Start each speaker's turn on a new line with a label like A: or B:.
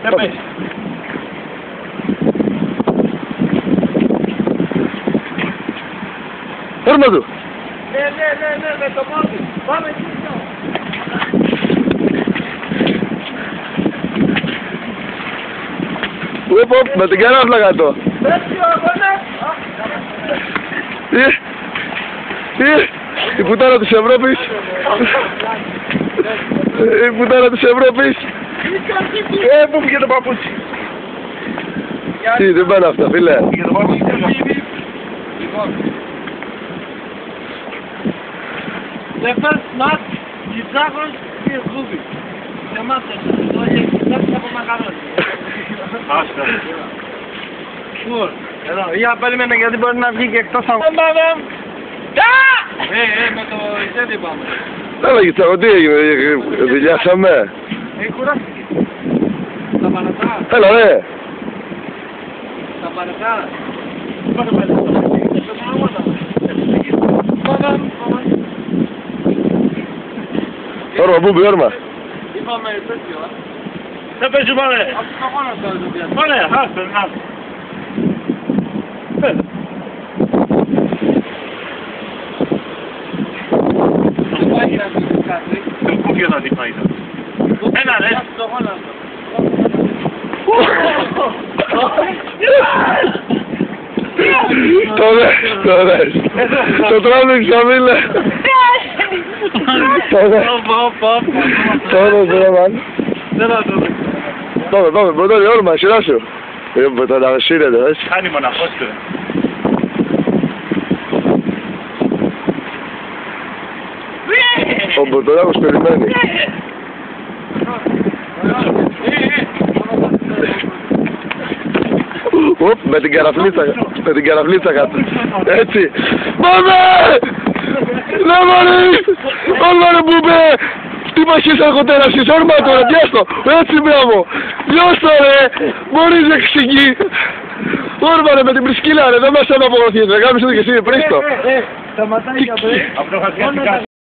A: Δεν πες.
B: Όρμα του.
A: Ναι, με το μάτι. Πάμε εκεί.
B: Με την καράφλα κάτω. Η πουτάνα της Ευρώπης. Η πουτάνα της Ευρώπης.
A: Πού πήγε το παπούτσι.
B: Τι, δεν πάνε αυτά, φίλε.
A: Πήγε το παπούτσι. The first match, η Τζάκος και η Ζούβη. Και μάτσε, το έχει από μακαρόνι. Άστα. Σουρ. Εδώ, για περίμενε γιατί μπορεί να βγει και εκτός από... με το Ισέδη πάμε.
B: Έλα Γιτσάκο, τι έγινε, δουλειάσαμε.
A: Κουράστηκε. Τα παρατά.
B: Έλα ρε.
A: Τα παρατά. Πάμε πάλι.
B: Όρμα, πού πει όρμα.
A: Είπαμε τέτοιο,
C: Δεν παίζει πάλι.
A: Από το χώρο τώρα το πιάσαμε.
C: Πάλι, άστε, να.
A: Πάει να δεις κάτι.
C: Πού και θα τη φάει. Έλα ρε.
A: Το χώρο.
B: Το δες. Το τράβηξα, φίλε. Το δες, ρε μαν. Πάμε, μπροντώνει όρμα, σειρά σου. Το να σύρεται, δες.
C: Κάνει μοναχός του.
B: Ο Μποτολάκος περιμένει. Με την καραφλίτσα κάτω. Έτσι. Πάμε! Ναι μωρί! Όλα που είπε! Τι παχύς αρχοντέρα στις όρμα τώρα, πιάστο! Έτσι μπράβο! Λιώστο ρε! Μπορείς να εξηγεί! Όρμα ρε με την πρισκύλα ρε, δεν μας απογωθείς ρε, κάμισε το και εσύ, πρίστο!
A: Σταματάει για το
C: Αυτό θα